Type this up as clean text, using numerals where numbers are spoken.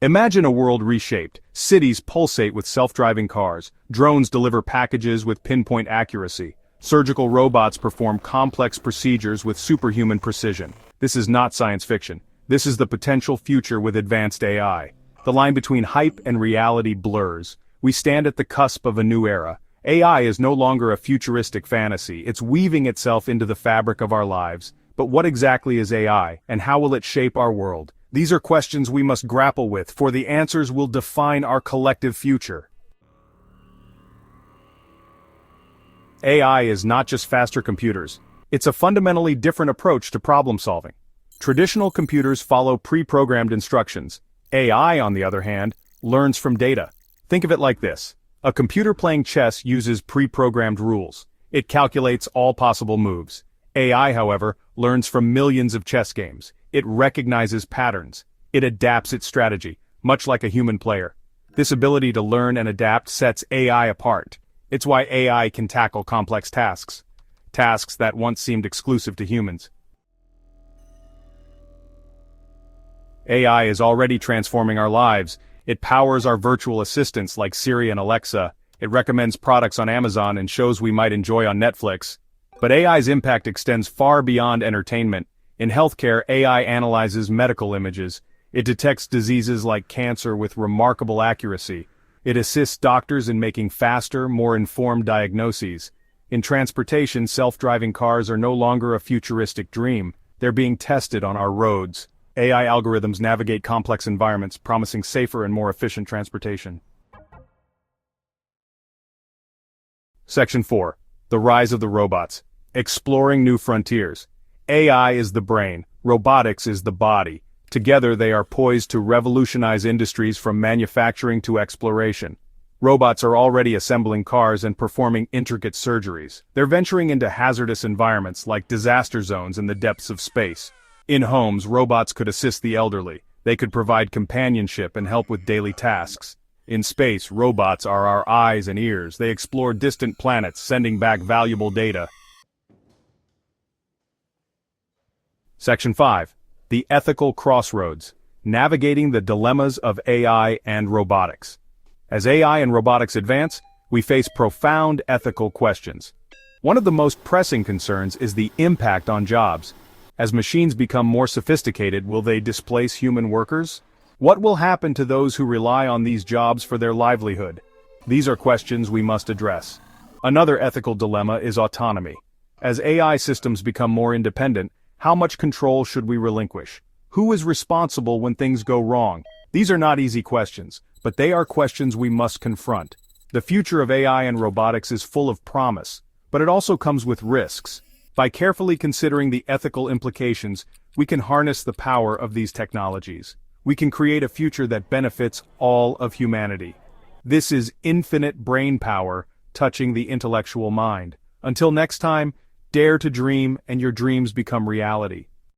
Imagine a world reshaped. Cities pulsate with self-driving cars, drones deliver packages with pinpoint accuracy, surgical robots perform complex procedures with superhuman precision. This is not science fiction. This is the potential future with advanced AI. The line between hype and reality blurs. We stand at the cusp of a new era. AI is no longer a futuristic fantasy, it's weaving itself into the fabric of our lives. But what exactly is AI, and how will it shape our world? These are questions we must grapple with, for the answers will define our collective future. AI is not just faster computers. It's a fundamentally different approach to problem solving. Traditional computers follow pre-programmed instructions. AI, on the other hand, learns from data. Think of it like this. A computer playing chess uses pre-programmed rules. It calculates all possible moves. AI, however, learns from millions of chess games. It recognizes patterns. It adapts its strategy, much like a human player. This ability to learn and adapt sets AI apart. It's why AI can tackle complex tasks. Tasks that once seemed exclusive to humans. AI is already transforming our lives. It powers our virtual assistants like Siri and Alexa. It recommends products on Amazon and shows we might enjoy on Netflix. But AI's impact extends far beyond entertainment. In healthcare, AI analyzes medical images. It detects diseases like cancer with remarkable accuracy. It assists doctors in making faster, more informed diagnoses. In transportation, self-driving cars are no longer a futuristic dream. They're being tested on our roads. AI algorithms navigate complex environments, promising safer and more efficient transportation. Section 4. The Rise of the Robots. Exploring New Frontiers. AI is the brain, robotics is the body. Together they are poised to revolutionize industries from manufacturing to exploration. Robots are already assembling cars and performing intricate surgeries. They're venturing into hazardous environments like disaster zones in the depths of space. In homes, robots could assist the elderly. They could provide companionship and help with daily tasks. In space, robots are our eyes and ears. They explore distant planets, sending back valuable data. Section 5. The Ethical Crossroads. Navigating the Dilemmas of AI and Robotics. As AI and robotics advance, we face profound ethical questions. One of the most pressing concerns is the impact on jobs. As machines become more sophisticated, will they displace human workers? What will happen to those who rely on these jobs for their livelihood? These are questions we must address. Another ethical dilemma is autonomy. As AI systems become more independent, how much control should we relinquish? Who is responsible when things go wrong? These are not easy questions, but they are questions we must confront. The future of AI and robotics is full of promise, but it also comes with risks. By carefully considering the ethical implications, we can harness the power of these technologies. We can create a future that benefits all of humanity. This is infinite brain power, touching the intellectual mind. Until next time, dare to dream and your dreams become reality.